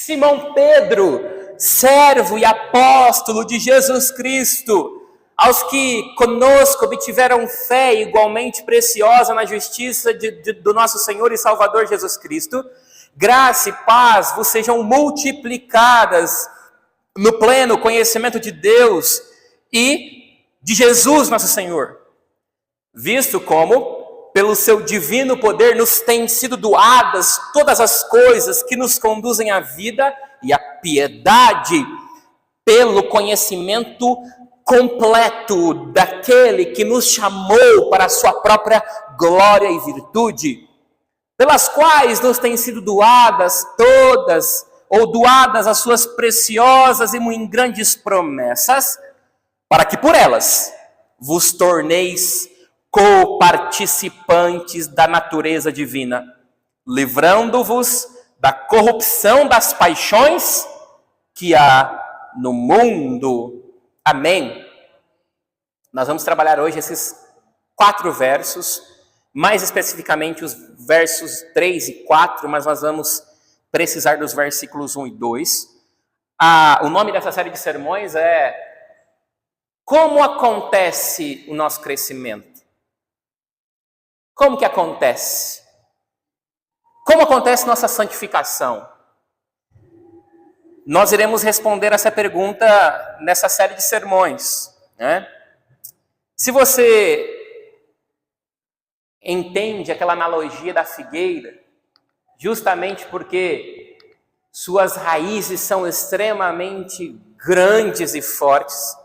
Simão Pedro, servo e apóstolo de Jesus Cristo, aos que conosco obtiveram fé igualmente preciosa na justiça do nosso Senhor e Salvador Jesus Cristo, graça e paz vos sejam multiplicadas no pleno conhecimento de Deus e de Jesus nosso Senhor, visto como, pelo seu divino poder, nos têm sido doadas todas as coisas que nos conduzem à vida e à piedade, pelo conhecimento completo daquele que nos chamou para a sua própria glória e virtude, pelas quais nos têm sido doadas todas, ou doadas as suas preciosas e muito grandes promessas, para que por elas vos torneis coparticipantes da natureza divina, livrando-vos da corrupção das paixões que há no mundo. Amém. Nós vamos trabalhar hoje esses 4 versos, mais especificamente os versos 3 e 4, mas nós vamos precisar dos versículos 1 e 2. O nome dessa série de sermões é Como acontece o nosso crescimento? Como que acontece? Como acontece nossa santificação? Nós iremos responder essa pergunta nessa série de sermões, né? Se você entende aquela analogia da figueira, justamente porque suas raízes são extremamente grandes e fortes,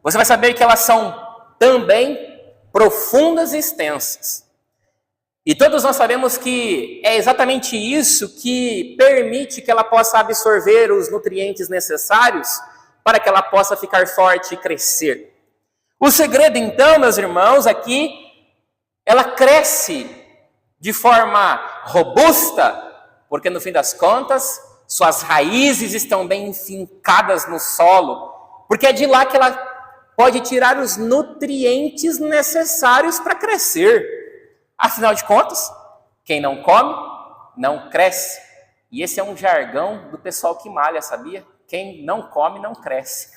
você vai saber que elas são também profundas e extensas. E todos nós sabemos que é exatamente isso que permite que ela possa absorver os nutrientes necessários para que ela possa ficar forte e crescer. O segredo, então, meus irmãos, aqui, ela cresce de forma robusta, porque no fim das contas, suas raízes estão bem fincadas no solo, porque é de lá que ela pode tirar os nutrientes necessários para crescer. Afinal de contas, quem não come, não cresce. E esse é um jargão do pessoal que malha, sabia? Quem não come, não cresce.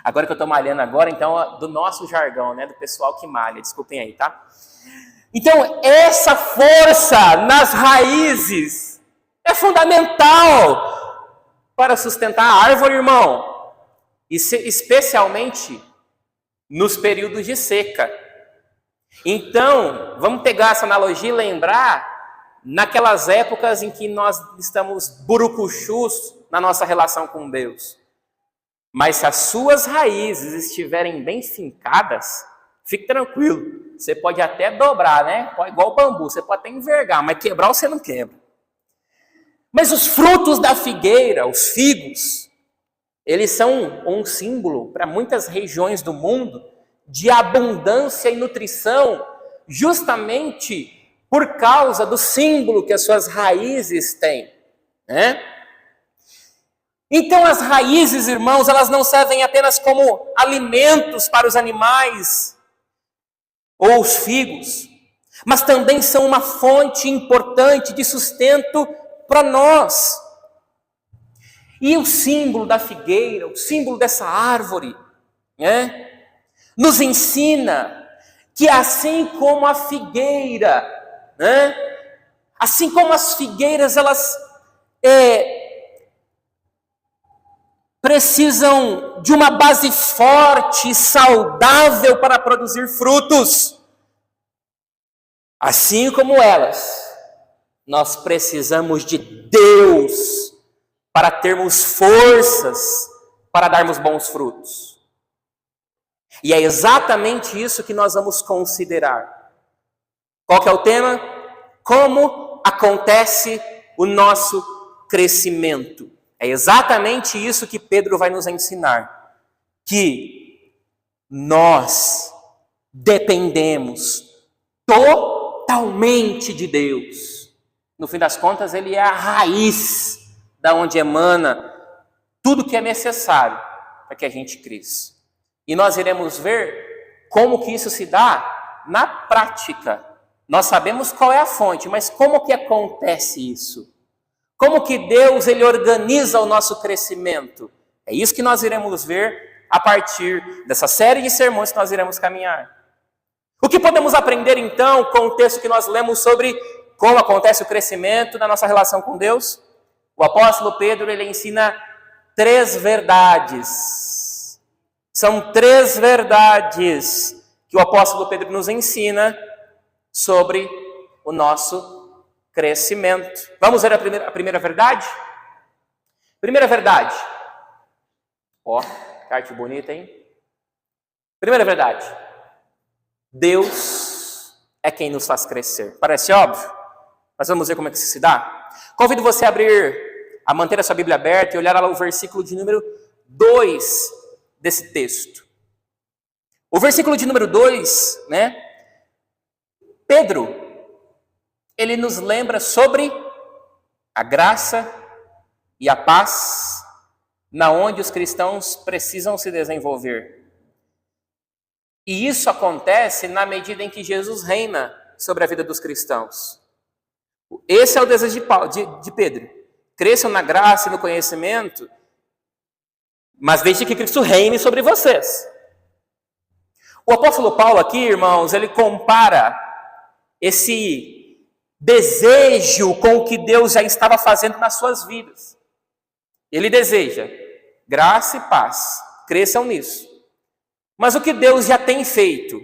Agora que eu estou malhando agora, então, do nosso jargão, né? Do pessoal que malha. Desculpem aí, tá? Então, essa força nas raízes é fundamental para sustentar a árvore, irmão. E especialmente nos períodos de seca. Então, vamos pegar essa analogia e lembrar naquelas épocas em que nós estamos burucuchus na nossa relação com Deus. Mas se as suas raízes estiverem bem fincadas, fique tranquilo. Você pode até dobrar, né? Igual o bambu, você pode até envergar, mas quebrar você não quebra. Mas os frutos da figueira, os figos, eles são um símbolo para muitas regiões do mundo de abundância e nutrição, justamente por causa do símbolo que as suas raízes têm, né? Então as raízes, irmãos, elas não servem apenas como alimentos para os animais ou os figos, mas também são uma fonte importante de sustento para nós. E o símbolo da figueira, o símbolo dessa árvore, né, nos ensina que assim como a figueira, né, assim como as figueiras, elas precisam de uma base forte e saudável para produzir frutos. Assim como elas, nós precisamos de Deus para termos forças para darmos bons frutos. E é exatamente isso que nós vamos considerar. Qual que é o tema? Como acontece o nosso crescimento. É exatamente isso que Pedro vai nos ensinar. Que nós dependemos totalmente de Deus. No fim das contas, Ele é a raiz da onde emana tudo que é necessário para que a gente cresça. E nós iremos ver como que isso se dá na prática. Nós sabemos qual é a fonte, mas como que acontece isso? Como que Deus ele organiza o nosso crescimento? É isso que nós iremos ver a partir dessa série de sermões que nós iremos caminhar. O que podemos aprender então com o texto que nós lemos sobre como acontece o crescimento na nossa relação com Deus? O apóstolo Pedro ele ensina 3 verdades. São 3 verdades que o apóstolo Pedro nos ensina sobre o nosso crescimento. Vamos ver a primeira verdade? Primeira verdade. Ó, arte bonita, hein? Primeira verdade. Deus é quem nos faz crescer. Parece óbvio, mas vamos ver como é que isso se dá. Convido você a manter a sua Bíblia aberta e olhar lá o versículo de número 2 desse texto. O versículo de número 2, né? Pedro, ele nos lembra sobre a graça e a paz na onde os cristãos precisam se desenvolver. E isso acontece na medida em que Jesus reina sobre a vida dos cristãos. Esse é o desejo de Pedro. Cresçam na graça e no conhecimento, mas deixe que Cristo reine sobre vocês. O apóstolo Paulo aqui, irmãos, ele compara esse desejo com o que Deus já estava fazendo nas suas vidas. Ele deseja graça e paz, cresçam nisso. Mas o que Deus já tem feito,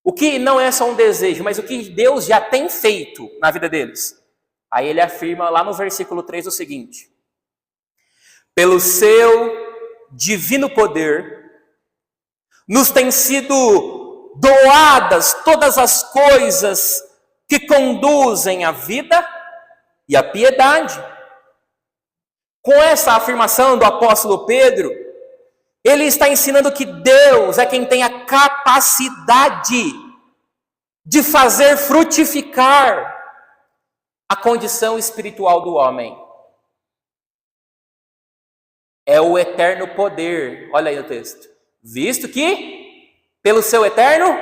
o que não é só um desejo, mas o que Deus já tem feito na vida deles. Aí ele afirma lá no versículo 3 o seguinte: pelo seu divino poder, nos têm sido doadas todas as coisas que conduzem à vida e à piedade. Com essa afirmação do apóstolo Pedro, ele está ensinando que Deus é quem tem a capacidade de fazer frutificar a condição espiritual do homem. É o eterno poder, olha aí o texto, visto que pelo seu eterno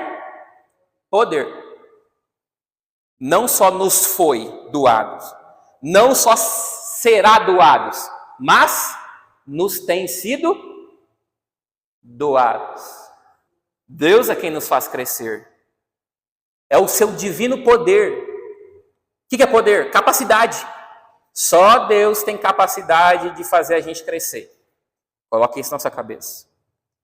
poder, não só nos foi doado, não só será doados, mas nos tem sido doados. Deus é quem nos faz crescer. É o seu divino poder. O que é poder? Capacidade. Só Deus tem capacidade de fazer a gente crescer. Coloque isso na sua cabeça.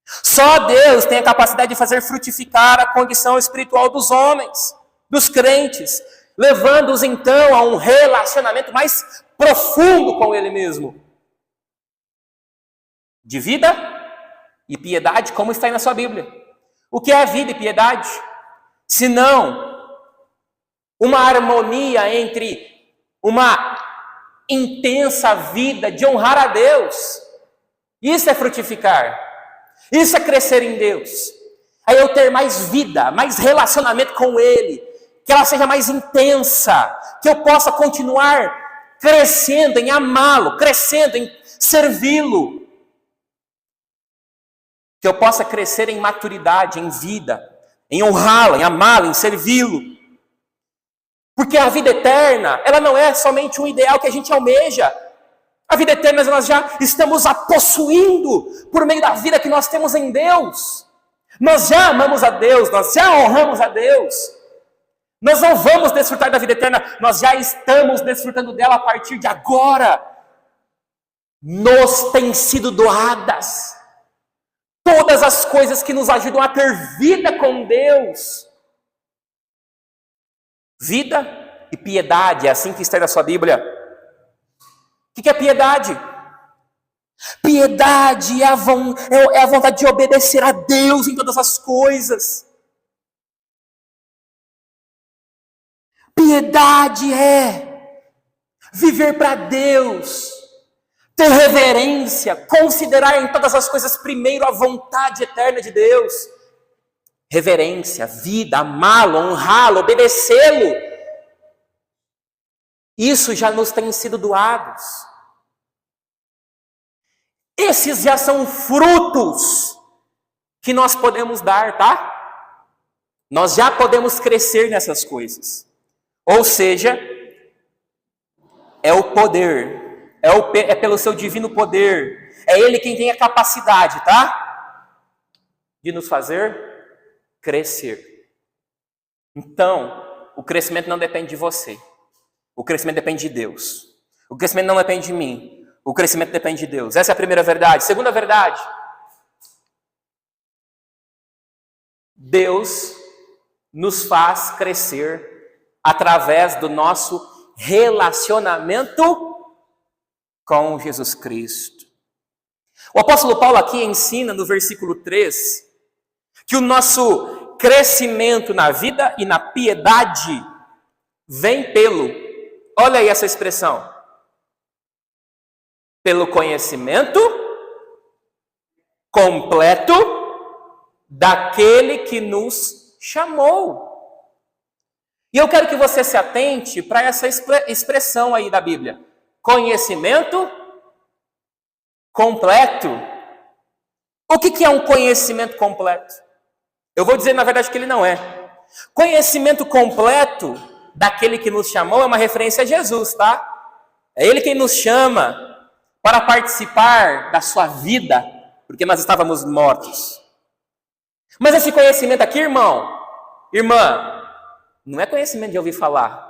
Só Deus tem a capacidade de fazer frutificar a condição espiritual dos homens, dos crentes, levando-os então a um relacionamento mais profundo com Ele mesmo. De vida e piedade, como está aí na sua Bíblia. O que é vida e piedade? Senão uma harmonia entre uma intensa vida de honrar a Deus. Isso é frutificar. Isso é crescer em Deus. É eu ter mais vida, mais relacionamento com Ele, que ela seja mais intensa, que eu possa continuar crescendo em amá-lo, crescendo em servi-lo, que eu possa crescer em maturidade, em vida, em honrá-lo, em amá-lo, em servi-lo. Porque a vida eterna, ela não é somente um ideal que a gente almeja. A vida eterna nós já estamos a possuindo por meio da vida que nós temos em Deus. Nós já amamos a Deus, nós já honramos a Deus. Nós não vamos desfrutar da vida eterna, nós já estamos desfrutando dela a partir de agora. Nos têm sido doadas todas as coisas que nos ajudam a ter vida com Deus. Vida e piedade, é assim que está na sua Bíblia. O que é piedade? Piedade é a vontade de obedecer a Deus em todas as coisas. Piedade é viver para Deus, ter reverência, considerar em todas as coisas primeiro a vontade eterna de Deus. Reverência, vida, amá-lo, honrá-lo, obedecê-lo. Isso já nos tem sido doados. Esses já são frutos que nós podemos dar, tá? Nós já podemos crescer nessas coisas. Ou seja, é o poder, é pelo seu divino poder. É Ele quem tem a capacidade, tá? De nos fazer crescer. Então, o crescimento não depende de você. O crescimento depende de Deus. O crescimento não depende de mim. O crescimento depende de Deus. Essa é a primeira verdade. Segunda verdade. Deus nos faz crescer através do nosso relacionamento com Jesus Cristo. O apóstolo Paulo aqui ensina no versículo 3 que o nosso crescimento na vida e na piedade vem olha aí essa expressão, pelo conhecimento completo daquele que nos chamou. E eu quero que você se atente para essa expressão aí da Bíblia. Conhecimento completo. O que é um conhecimento completo? Eu vou dizer, na verdade, que ele não é. Conhecimento completo daquele que nos chamou é uma referência a Jesus, tá? É Ele quem nos chama para participar da sua vida, porque nós estávamos mortos. Mas esse conhecimento aqui, irmão, irmã, não é conhecimento de ouvir falar.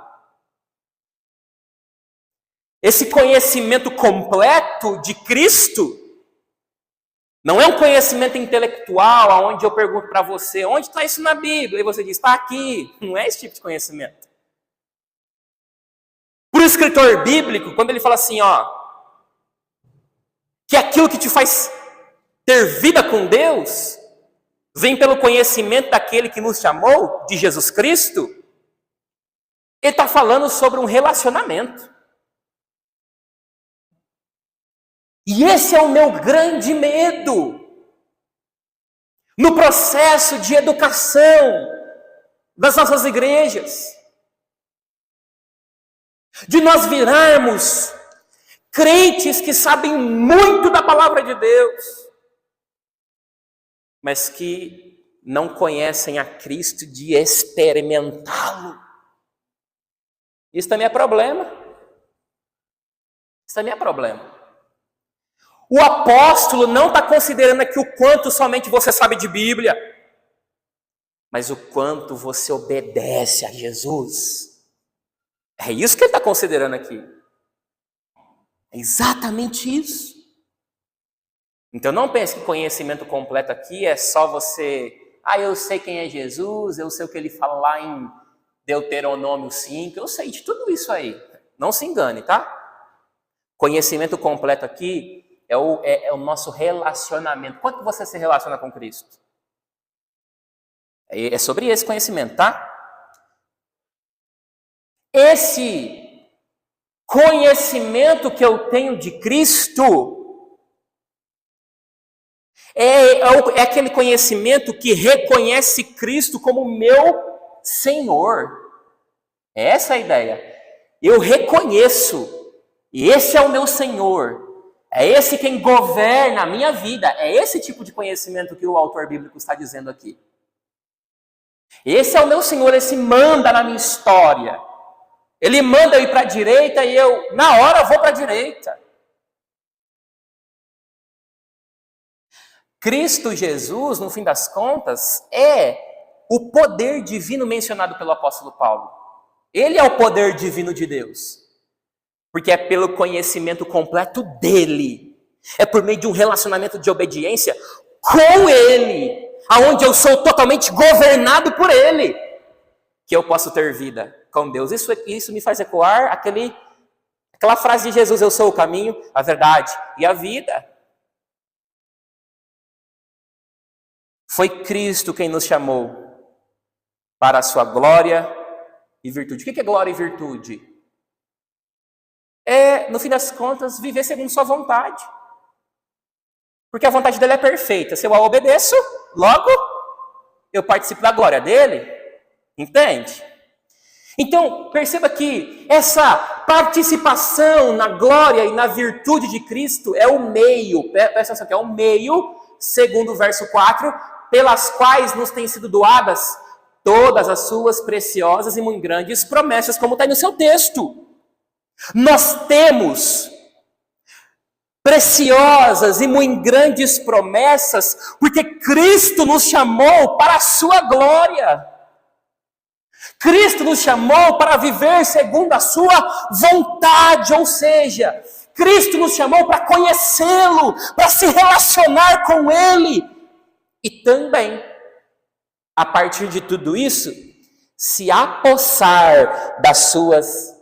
Esse conhecimento completo de Cristo não é um conhecimento intelectual, onde eu pergunto para você, onde está isso na Bíblia? E você diz, está aqui. Não é esse tipo de conhecimento. Para o escritor bíblico, quando ele fala assim, que aquilo que te faz ter vida com Deus vem pelo conhecimento daquele que nos chamou, de Jesus Cristo, ele está falando sobre um relacionamento. E esse é o meu grande medo no processo de educação das nossas igrejas. De nós virarmos crentes que sabem muito da palavra de Deus, mas que não conhecem a Cristo de experimentá-lo. Isso também é problema. Isso também é problema. O apóstolo não está considerando aqui o quanto somente você sabe de Bíblia, mas o quanto você obedece a Jesus. É isso que ele está considerando aqui. É exatamente isso. Então não pense que conhecimento completo aqui é só você... eu sei quem é Jesus, eu sei o que ele fala lá em Deuteronômio 5, eu sei de tudo isso aí. Não se engane, tá? Conhecimento completo aqui é o nosso relacionamento. Quanto você se relaciona com Cristo? É sobre esse conhecimento, tá? Esse conhecimento que eu tenho de Cristo é aquele conhecimento que reconhece Cristo como meu Senhor. Essa é a ideia. Eu reconheço, e esse é o meu Senhor. É esse quem governa a minha vida. É esse tipo de conhecimento que o autor bíblico está dizendo aqui. Esse é o meu Senhor, esse manda na minha história. Ele manda eu ir para a direita e eu, na hora, vou para a direita. Cristo Jesus, no fim das contas, é o poder divino mencionado pelo apóstolo Paulo. Ele é o poder divino de Deus. Porque é pelo conhecimento completo dele. É por meio de um relacionamento de obediência com ele, aonde eu sou totalmente governado por ele, que eu posso ter vida com Deus. Isso me faz ecoar aquela frase de Jesus, eu sou o caminho, a verdade e a vida. Foi Cristo quem nos chamou para a sua glória e virtude. O que é glória e virtude? É, no fim das contas, viver segundo sua vontade. Porque a vontade dele é perfeita. Se eu a obedeço, logo eu participo da glória dele. Entende? Então, perceba que essa participação na glória e na virtude de Cristo é o meio, presta atenção aqui, é o meio, segundo o verso 4, pelas quais nos têm sido doadas todas as suas preciosas e muito grandes promessas, como está aí no seu texto. Nós temos preciosas e muito grandes promessas, porque Cristo nos chamou para a sua glória. Cristo nos chamou para viver segundo a sua vontade, ou seja, Cristo nos chamou para conhecê-lo, para se relacionar com Ele. E também, a partir de tudo isso, se apossar das suas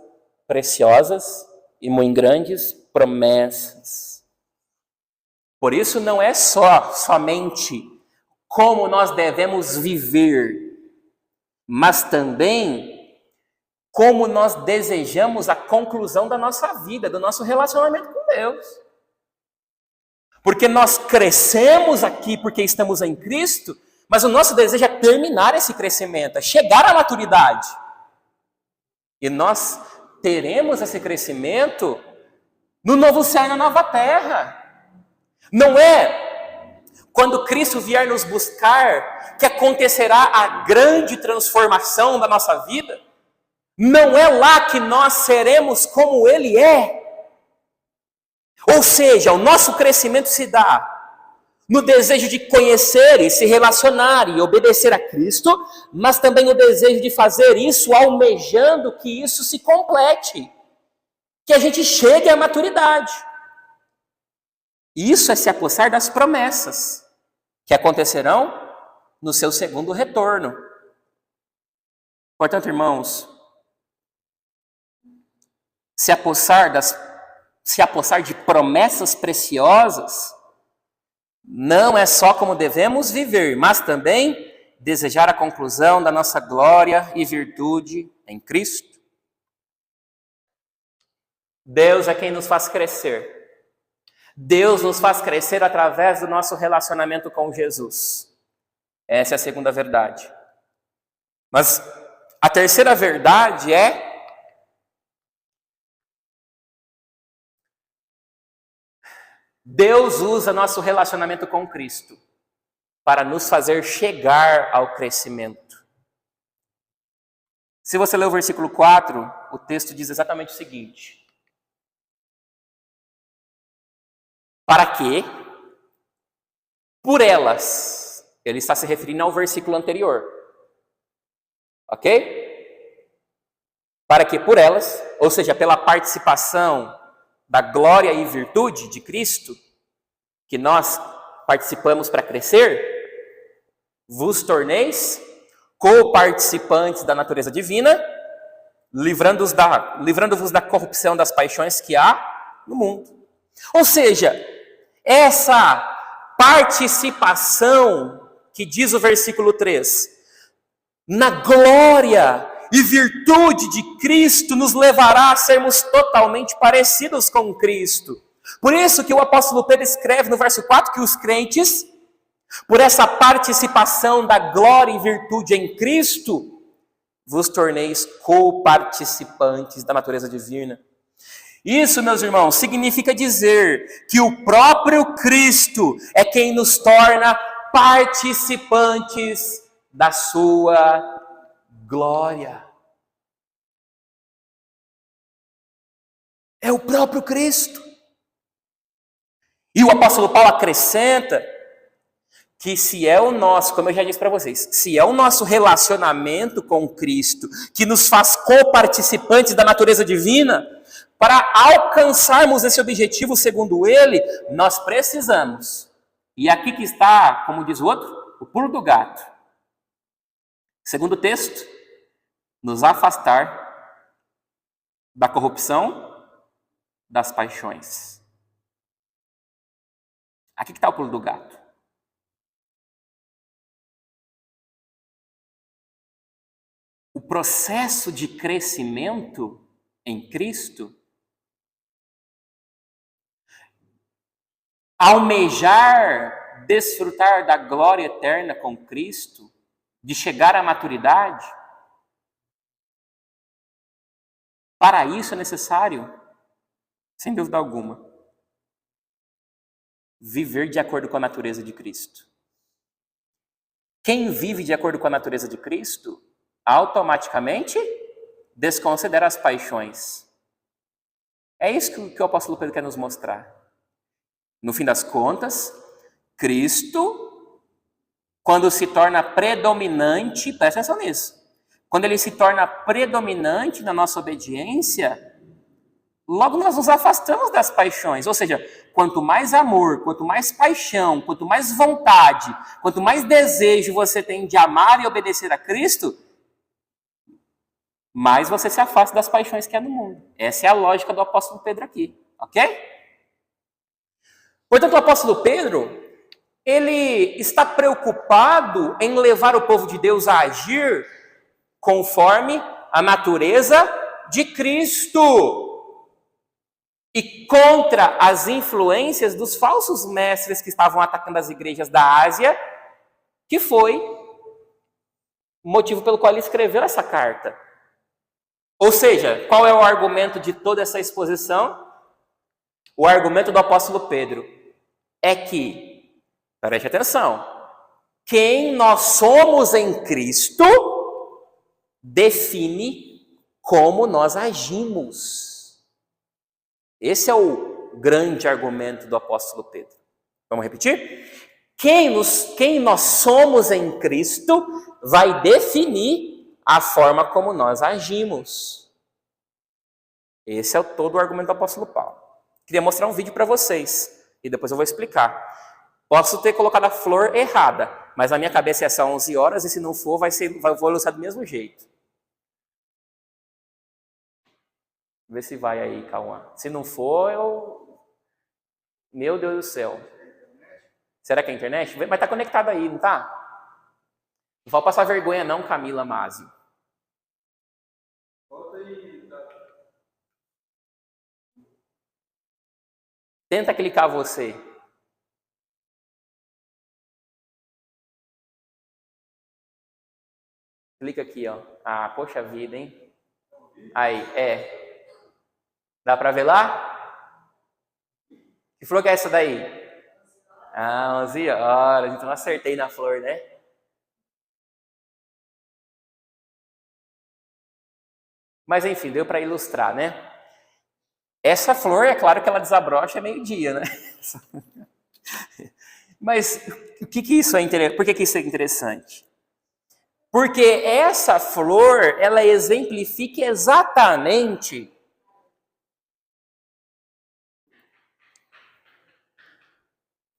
preciosas e muito grandes promessas. Por isso não é somente como nós devemos viver, mas também como nós desejamos a conclusão da nossa vida, do nosso relacionamento com Deus. Porque nós crescemos aqui porque estamos em Cristo, mas o nosso desejo é terminar esse crescimento, é chegar à maturidade. E nós teremos esse crescimento no novo céu e na nova terra. Não é quando Cristo vier nos buscar que acontecerá a grande transformação da nossa vida. Não é lá que nós seremos como Ele é. Ou seja, o nosso crescimento se dá no desejo de conhecer e se relacionar e obedecer a Cristo, mas também o desejo de fazer isso almejando que isso se complete, que a gente chegue à maturidade. Isso é se apossar das promessas que acontecerão no seu segundo retorno. Portanto, irmãos, se apossar de promessas preciosas não é só como devemos viver, mas também desejar a conclusão da nossa glória e virtude em Cristo. Deus é quem nos faz crescer. Deus nos faz crescer através do nosso relacionamento com Jesus. Essa é a segunda verdade. Mas a terceira verdade é Deus usa nosso relacionamento com Cristo para nos fazer chegar ao crescimento. Se você ler o versículo 4, o texto diz exatamente o seguinte: para que, por elas, ele está se referindo ao versículo anterior, ok? Para que por elas, ou seja, pela participação da glória e virtude de Cristo, que nós participamos para crescer, vos torneis co-participantes da natureza divina, livrando-vos da corrupção das paixões que há no mundo. Ou seja, essa participação que diz o versículo 3, na glória e virtude de Cristo nos levará a sermos totalmente parecidos com Cristo. Por isso que o apóstolo Pedro escreve no verso 4 que os crentes, por essa participação da glória e virtude em Cristo, vos torneis co-participantes da natureza divina. Isso, meus irmãos, significa dizer que o próprio Cristo é quem nos torna participantes da sua glória. É o próprio Cristo. E o apóstolo Paulo acrescenta que se é o nosso, como eu já disse para vocês, se é o nosso relacionamento com Cristo que nos faz co-participantes da natureza divina, para alcançarmos esse objetivo segundo ele, nós precisamos, e aqui que está, como diz o outro, o pulo do gato. Segundo o texto, nos afastar da corrupção das paixões. Aqui que está o pulo do gato. O processo de crescimento em Cristo, almejar desfrutar da glória eterna com Cristo, de chegar à maturidade, para isso é necessário, sem dúvida alguma, viver de acordo com a natureza de Cristo. Quem vive de acordo com a natureza de Cristo, automaticamente desconsidera as paixões. É isso que o apóstolo Pedro quer nos mostrar. No fim das contas, Cristo, quando se torna predominante, presta atenção nisso, quando ele se torna predominante na nossa obediência, logo nós nos afastamos das paixões. Ou seja, quanto mais amor, quanto mais paixão, quanto mais vontade, quanto mais desejo você tem de amar e obedecer a Cristo, mais você se afasta das paixões que há no mundo. Essa é a lógica do apóstolo Pedro aqui, ok? Portanto, o apóstolo Pedro, ele está preocupado em levar o povo de Deus a agir conforme a natureza de Cristo e contra as influências dos falsos mestres que estavam atacando as igrejas da Ásia, que foi o motivo pelo qual ele escreveu essa carta. Ou seja, qual é o argumento de toda essa exposição? O argumento do apóstolo Pedro é que, preste atenção, quem nós somos em Cristo define como nós agimos. Esse é o grande argumento do apóstolo Pedro. Vamos repetir? Quem nós somos em Cristo vai definir a forma como nós agimos. Esse é todo o argumento do apóstolo Paulo. Queria mostrar um vídeo para vocês e depois eu vou explicar. Posso ter colocado a flor errada, mas na minha cabeça é só 11 horas e se não for, vou ilustrar do mesmo jeito. Vê se vai aí, Cauã. Se não for, Meu Deus do céu. Será que é a internet? Mas tá conectado aí, não tá? Não vou passar vergonha não, Camila Masi. Tenta clicar você. Clica aqui, ó. Ah, poxa vida, hein? Aí, Dá pra ver lá? Que flor que é essa daí? Ah, 11 horas. Então acertei na flor, né? Mas enfim, deu para ilustrar, né? Essa flor, é claro que ela desabrocha meio-dia, né? Mas o que isso é interessante? Por que isso é interessante? Porque essa flor, ela exemplifica exatamente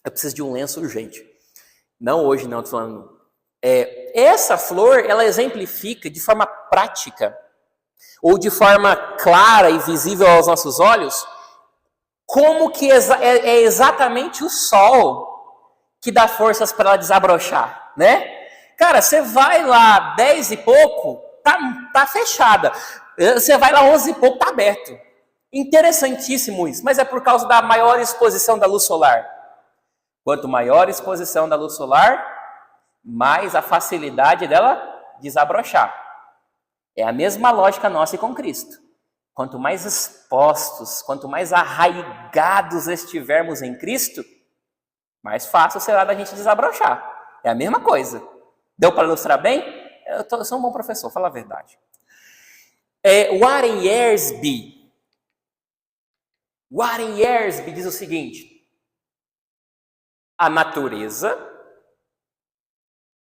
eu preciso de um lenço urgente. Não hoje, não, estou falando. Essa flor, ela exemplifica de forma prática ou de forma clara e visível aos nossos olhos, como que é exatamente o sol que dá forças para ela desabrochar, né? Cara, você vai lá 10 e pouco, tá fechada. Você vai lá 11 e pouco, tá aberto. Interessantíssimo isso, mas é por causa da maior exposição da luz solar. Quanto maior a exposição da luz solar, mais a facilidade dela desabrochar. É a mesma lógica nossa e com Cristo. Quanto mais expostos, quanto mais arraigados estivermos em Cristo, mais fácil será da gente desabrochar. É a mesma coisa. Deu para ilustrar bem? Eu sou um bom professor, fala a verdade. Warren Yersby diz o seguinte: a natureza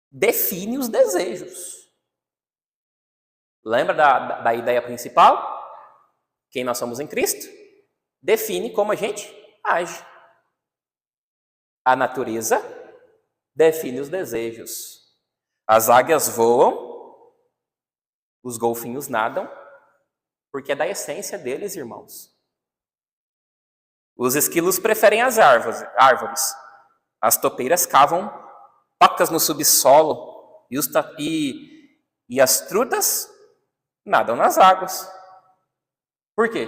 define os desejos. Lembra da ideia principal? Quem nós somos em Cristo define como a gente age. A natureza define os desejos. As águias voam, os golfinhos nadam, porque é da essência deles, irmãos. Os esquilos preferem as árvores. As topeiras cavam tocas no subsolo e as trutas nadam nas águas. Por quê?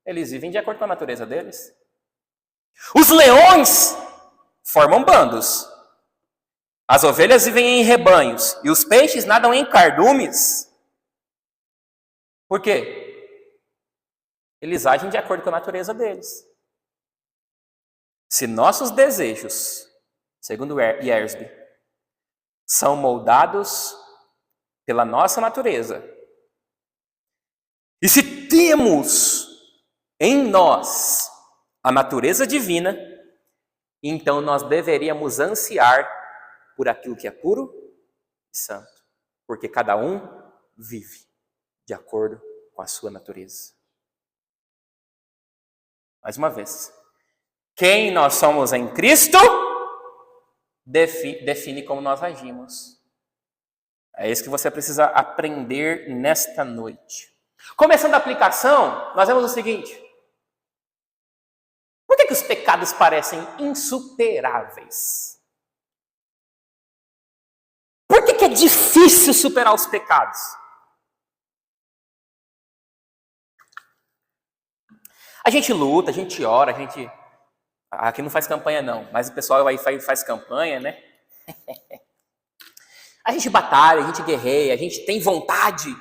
Eles vivem de acordo com a natureza deles. Os leões formam bandos. As ovelhas vivem em rebanhos. E os peixes nadam em cardumes. Por quê? Eles agem de acordo com a natureza deles. Se nossos desejos, segundo Yersby, são moldados pela nossa natureza, e se temos em nós a natureza divina, então nós deveríamos ansiar por aquilo que é puro e santo, porque cada um vive de acordo com a sua natureza. Mais uma vez, quem nós somos em Cristo define como nós agimos. É isso que você precisa aprender nesta noite. Começando a aplicação, nós vemos o seguinte: por que os pecados parecem insuperáveis? Por que é difícil superar os pecados? A gente luta, a gente ora, a gente... Aqui não faz campanha não, mas o pessoal aí faz campanha, né? A gente batalha, a gente guerreia, a gente tem vontade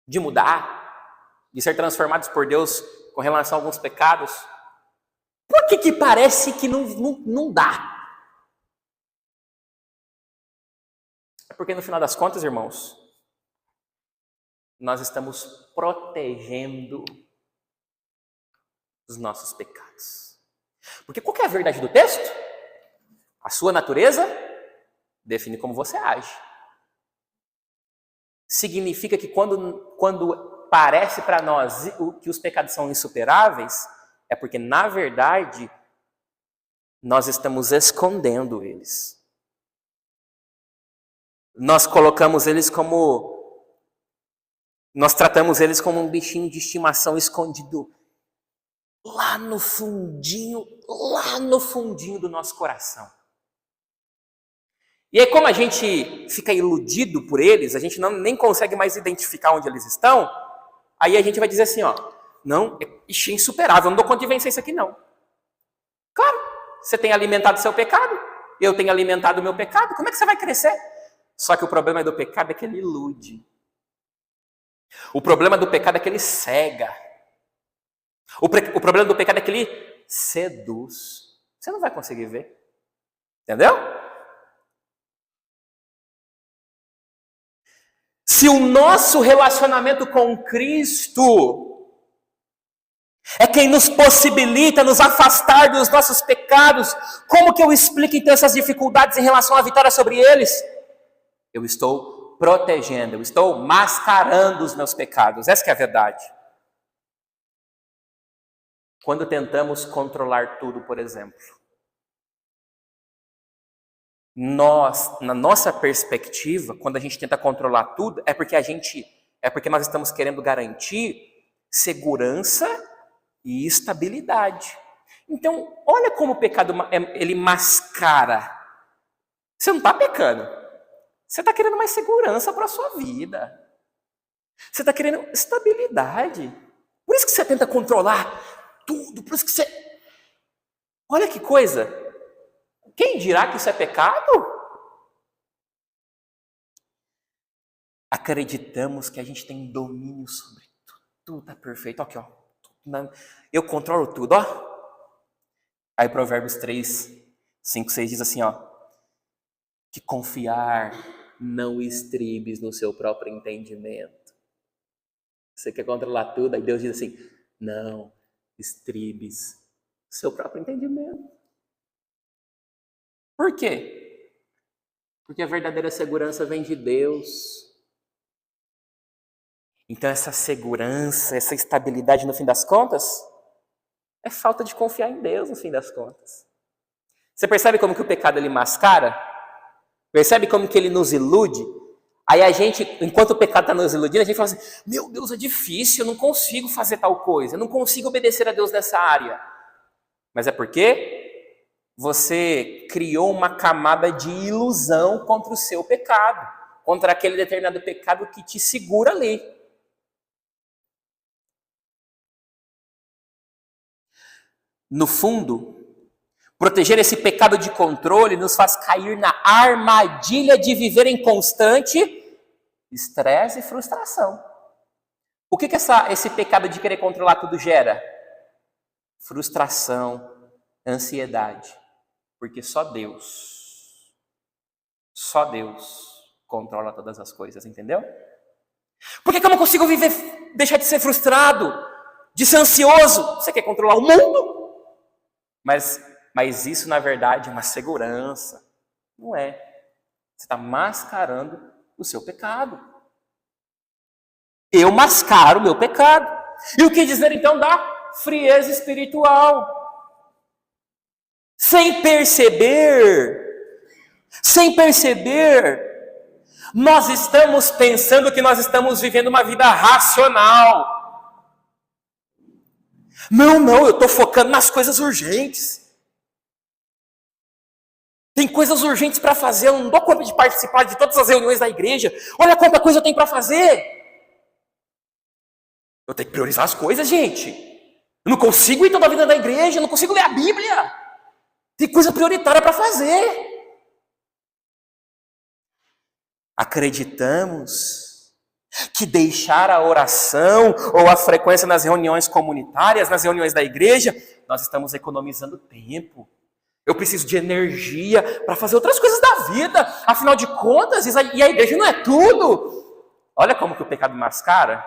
de mudar, de ser transformados por Deus com relação a alguns pecados. Por que parece que não dá? É porque no final das contas, irmãos, nós estamos protegendo os nossos pecados. Porque qual que é a verdade do texto? A sua natureza define como você age. Significa que quando parece para nós que os pecados são insuperáveis, é porque, na verdade, nós estamos escondendo eles. Nós colocamos eles como... Nós tratamos eles como um bichinho de estimação escondido lá no fundinho do nosso coração. E aí, como a gente fica iludido por eles, a gente nem consegue mais identificar onde eles estão, aí a gente vai dizer assim, ó, não, é insuperável, eu não dou conta de vencer isso aqui não. Claro, você tem alimentado seu pecado, eu tenho alimentado o meu pecado, como é que você vai crescer? Só que o problema do pecado é que ele ilude. O problema do pecado é que ele cega. O problema do pecado é que ele seduz. Você não vai conseguir ver. Entendeu? Se o nosso relacionamento com Cristo é quem nos possibilita nos afastar dos nossos pecados, como que eu explico então essas dificuldades em relação à vitória sobre eles? Eu estou protegendo, eu estou mascarando os meus pecados. Essa que é a verdade. Quando tentamos controlar tudo, por exemplo, na nossa perspectiva, quando a gente tenta controlar tudo, é porque nós estamos querendo garantir segurança e estabilidade. Então, olha como o pecado ele mascara. Você não está pecando. Você está querendo mais segurança para a sua vida. Você está querendo estabilidade. Por isso que você tenta controlar tudo. Por isso que você... Olha que coisa. Quem dirá que isso é pecado? Acreditamos que a gente tem domínio sobre tudo. Tudo está perfeito. Aqui, ó. Eu controlo tudo, ó. Aí Provérbios 3, 5, 6 diz assim, ó. Que confiar não estribes no seu próprio entendimento. Você quer controlar tudo, aí Deus diz assim, não estribes no seu próprio entendimento. Por quê? Porque a verdadeira segurança vem de Deus. Então essa segurança, essa estabilidade no fim das contas, é falta de confiar em Deus no fim das contas. Você percebe como que o pecado ele mascara? Percebe como que ele nos ilude? Aí a gente, enquanto o pecado está nos iludindo, a gente fala assim, meu Deus, é difícil, eu não consigo fazer tal coisa, eu não consigo obedecer a Deus nessa área. Mas é porque você criou uma camada de ilusão contra o seu pecado, contra aquele determinado pecado que te segura ali. No fundo, proteger esse pecado de controle nos faz cair na armadilha de viver em constante estresse e frustração. O que esse pecado de querer controlar tudo gera? Frustração, ansiedade. Porque só Deus controla todas as coisas, entendeu? Por que eu não consigo deixar de ser frustrado? de ser ansioso. Você quer controlar o mundo? Mas isso, na verdade, é uma segurança. Não é. Você está mascarando o seu pecado. Eu mascaro o meu pecado. E o que dizer, então, da frieza espiritual? Sem perceber, nós estamos pensando que nós estamos vivendo uma vida racional. Não, eu estou focando nas coisas urgentes. Tem coisas urgentes para fazer, eu não dou conta de participar de todas as reuniões da igreja. Olha quanta coisa eu tenho para fazer. Eu tenho que priorizar as coisas, gente. Eu não consigo ir toda a vida da igreja, eu não consigo ler a Bíblia. Tem coisa prioritária para fazer. Acreditamos que deixar a oração ou a frequência nas reuniões comunitárias, nas reuniões da igreja, nós estamos economizando tempo. Eu preciso de energia para fazer outras coisas da vida. Afinal de contas, e a igreja não é tudo. Olha como que o pecado mascara.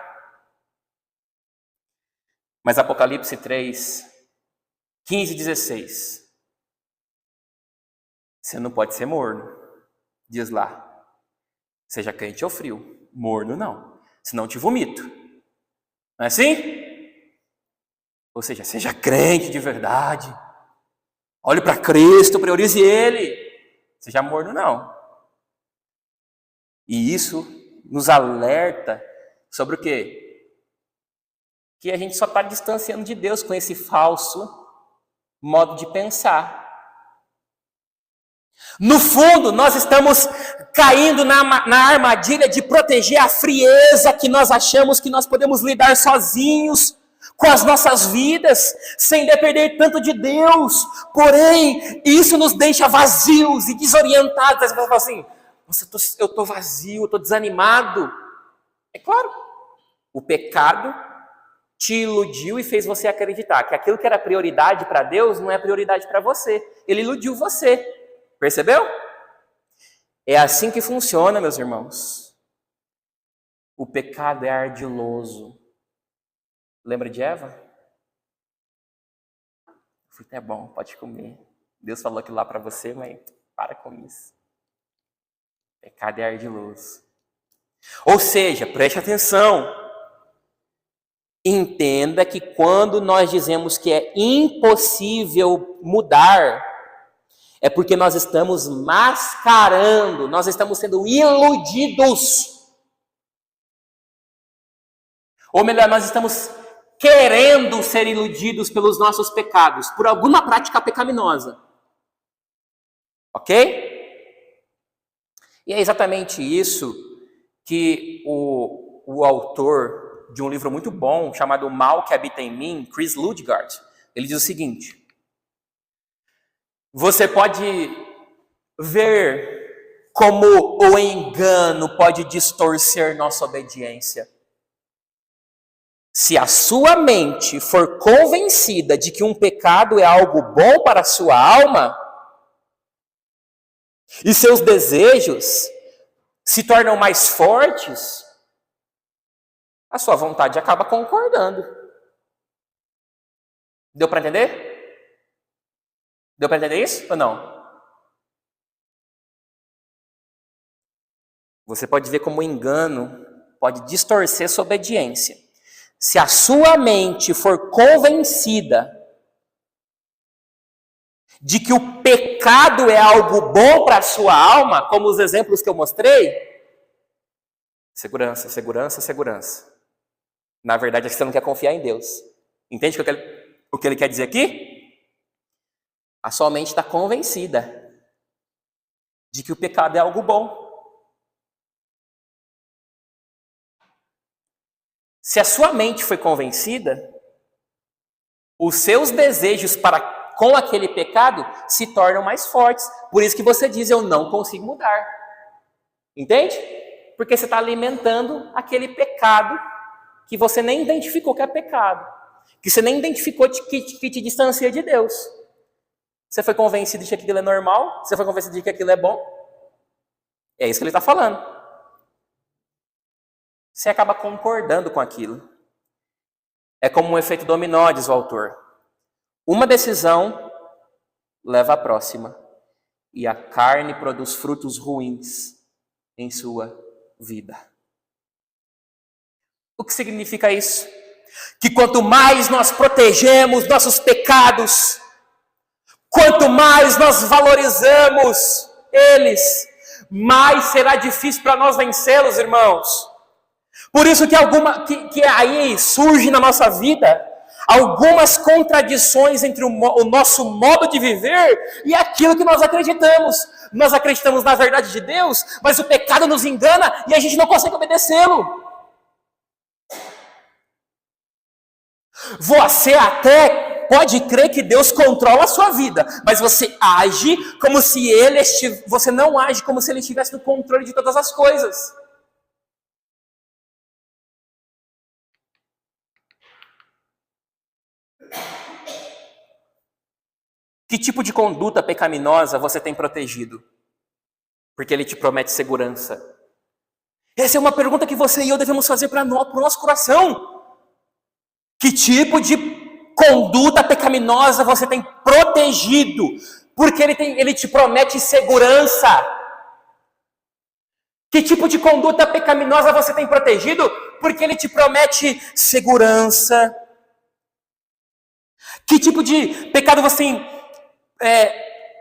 Mas Apocalipse 3, 15 e 16. Você não pode ser morno, diz lá. Seja quente ou frio. Morno não, senão te vomito. Não é assim? Ou seja, seja crente de verdade. Olhe para Cristo, priorize Ele. Seja morno não. E isso nos alerta sobre o quê? Que a gente só está distanciando de Deus com esse falso modo de pensar. No fundo, nós estamos caindo na armadilha de proteger a frieza que nós achamos que nós podemos lidar sozinhos com as nossas vidas, sem depender tanto de Deus. Porém, isso nos deixa vazios e desorientados. As pessoas falam assim, nossa, eu estou vazio, eu estou desanimado. É claro, o pecado te iludiu e fez você acreditar que aquilo que era prioridade para Deus não é prioridade para você. Ele iludiu você. Percebeu? É assim que funciona, meus irmãos. O pecado é ardiloso. Lembra de Eva? Fruto é bom, pode comer. Deus falou aquilo lá para você, mas para com isso. O pecado é ardiloso. Ou seja, preste atenção. Entenda que quando nós dizemos que é impossível mudar, é porque nós estamos mascarando, nós estamos sendo iludidos. Ou melhor, nós estamos querendo ser iludidos pelos nossos pecados, por alguma prática pecaminosa. Ok? E é exatamente isso que o autor de um livro muito bom, chamado O Mal que Habita em Mim, Chris Ludgard, ele diz o seguinte: você pode ver como o engano pode distorcer nossa obediência. Se a sua mente for convencida de que um pecado é algo bom para a sua alma, e seus desejos se tornam mais fortes, a sua vontade acaba concordando. Deu para entender? Deu para entender isso ou não? Você pode ver como o engano pode distorcer sua obediência. Se a sua mente for convencida de que o pecado é algo bom para a sua alma, como os exemplos que eu mostrei, segurança, segurança, segurança. Na verdade, é que você não quer confiar em Deus. Entende o que ele quer dizer aqui? A sua mente está convencida de que o pecado é algo bom. Se a sua mente foi convencida, os seus desejos com aquele pecado se tornam mais fortes. Por isso que você diz, eu não consigo mudar. Entende? Porque você está alimentando aquele pecado que você nem identificou que é pecado. Que você nem identificou que te distancia de Deus. Você foi convencido de que aquilo é normal? Você foi convencido de que aquilo é bom? É isso que ele está falando. Você acaba concordando com aquilo. é como um efeito dominó, diz o autor. Uma decisão leva à próxima, e a carne produz frutos ruins em sua vida. O que significa isso? Que quanto mais nós protegemos nossos pecados, quanto mais nós valorizamos eles, mais será difícil para nós vencê-los, irmãos. Por isso que aí surge na nossa vida algumas contradições entre o nosso modo de viver e aquilo que nós acreditamos. Nós acreditamos na verdade de Deus, mas o pecado nos engana e a gente não consegue obedecê-lo. Você até pode crer que Deus controla a sua vida, mas você age como se você não age como se Ele estivesse no controle de todas as coisas. Que tipo de conduta pecaminosa você tem protegido? Porque Ele te promete segurança. Essa é uma pergunta que você e eu devemos fazer para o nosso coração. Que tipo de conduta pecaminosa você tem protegido? Porque Ele te promete segurança. Que tipo de conduta pecaminosa você tem protegido? Porque Ele te promete segurança. Que tipo de pecado você tem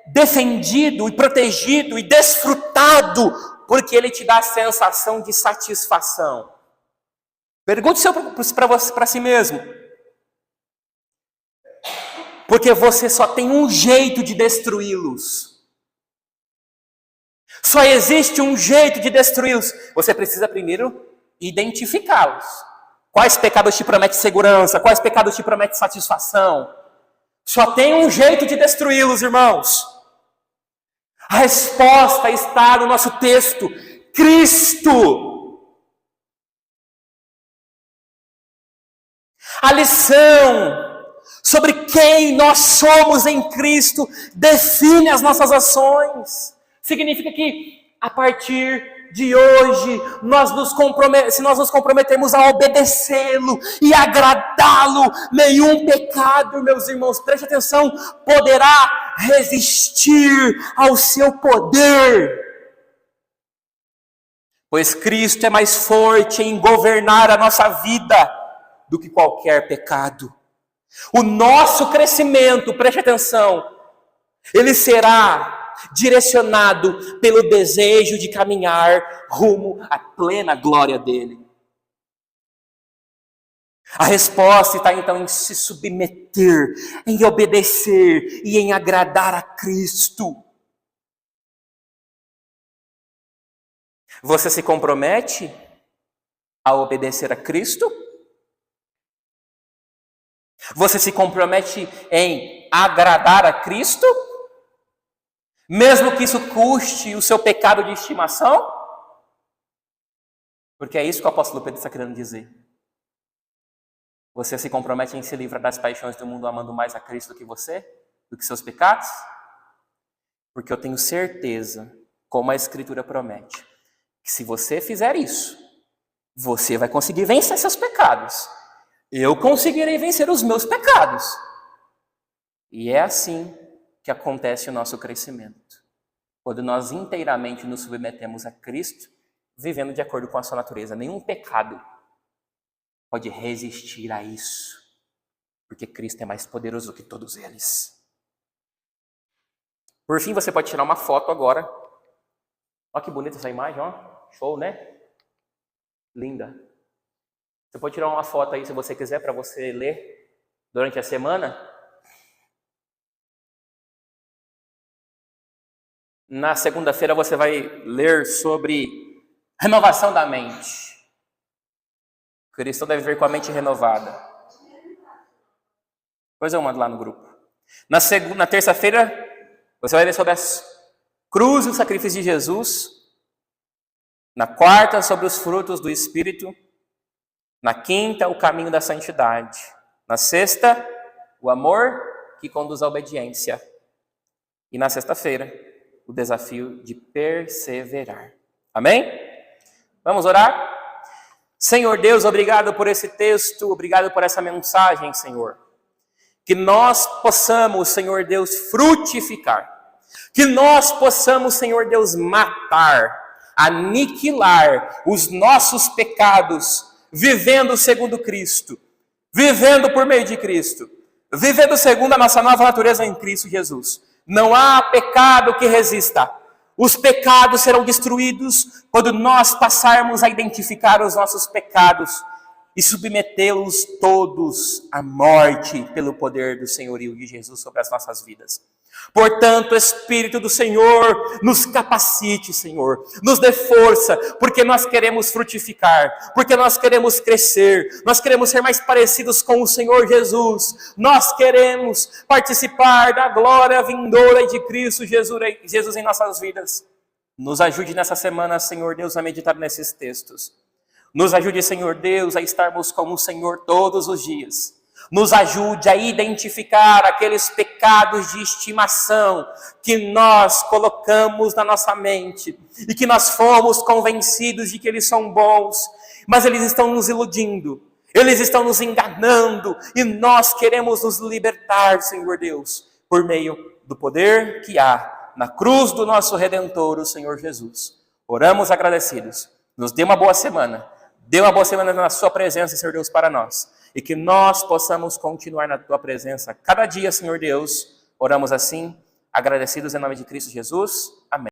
defendido e protegido e desfrutado, porque Ele te dá a sensação de satisfação? Pergunte para si mesmo. Porque você só tem um jeito de destruí-los. Só existe um jeito de destruí-los. Você precisa primeiro identificá-los. Quais pecados te prometem segurança? Quais pecados te prometem satisfação? Só tem um jeito de destruí-los, irmãos. A resposta está no nosso texto: Cristo. A lição sobre quem nós somos em Cristo define as nossas ações. Significa que a partir de hoje, se nós nos comprometermos a obedecê-lo e agradá-lo, nenhum pecado, meus irmãos, preste atenção, poderá resistir ao seu poder. Pois Cristo é mais forte em governar a nossa vida do que qualquer pecado. O nosso crescimento, preste atenção, ele será direcionado pelo desejo de caminhar rumo à plena glória dele. A resposta está então em se submeter, em obedecer e em agradar a Cristo. Você se compromete a obedecer a Cristo? Você se compromete em agradar a Cristo? Mesmo que isso custe o seu pecado de estimação? Porque é isso que o apóstolo Pedro está querendo dizer. Você se compromete em se livrar das paixões do mundo, amando mais a Cristo do que você? Do que seus pecados? Porque eu tenho certeza, como a Escritura promete, que se você fizer isso, você vai conseguir vencer seus pecados. Eu conseguirei vencer os meus pecados. E é assim que acontece o nosso crescimento. Quando nós inteiramente nos submetemos a Cristo, vivendo de acordo com a sua natureza. Nenhum pecado pode resistir a isso. Porque Cristo é mais poderoso do que todos eles. Por fim, você pode tirar uma foto agora. Olha que bonita essa imagem, ó. Show, né? Linda. Você pode tirar uma foto aí, se você quiser, para você ler durante a semana. Na segunda-feira você vai ler sobre renovação da mente. O cristão deve vir com a mente renovada. Depois eu mando lá no grupo. Na terça-feira você vai ler sobre as cruz e o sacrifício de Jesus. Na quarta, sobre os frutos do Espírito. Na quinta, o caminho da santidade. Na sexta, o amor que conduz à obediência. E na sexta-feira, o desafio de perseverar. Amém? Vamos orar? Senhor Deus, obrigado por esse texto, obrigado por essa mensagem, Senhor. Que nós possamos, Senhor Deus, frutificar. Que nós possamos, Senhor Deus, matar, aniquilar os nossos pecados, vivendo segundo Cristo, vivendo por meio de Cristo, vivendo segundo a nossa nova natureza em Cristo Jesus. Não há pecado que resista. Os pecados serão destruídos quando nós passarmos a identificar os nossos pecados e submetê-los todos à morte pelo poder do senhorio de Jesus sobre as nossas vidas. Portanto, Espírito do Senhor, nos capacite, Senhor, nos dê força, porque nós queremos frutificar, porque nós queremos crescer, nós queremos ser mais parecidos com o Senhor Jesus, nós queremos participar da glória vindoura de Cristo Jesus em nossas vidas. Nos ajude nessa semana, Senhor Deus, a meditar nesses textos. Nos ajude, Senhor Deus, a estarmos com o Senhor todos os dias. Nos ajude a identificar aqueles pecados de estimação que nós colocamos na nossa mente e que nós fomos convencidos de que eles são bons, mas eles estão nos iludindo, eles estão nos enganando e nós queremos nos libertar, Senhor Deus, por meio do poder que há na cruz do nosso Redentor, o Senhor Jesus. Oramos agradecidos. Nos dê uma boa semana. Dê uma boa semana na sua presença, Senhor Deus, para nós. E que nós possamos continuar na tua presença cada dia, Senhor Deus. Oramos assim, agradecidos em nome de Cristo Jesus. Amém.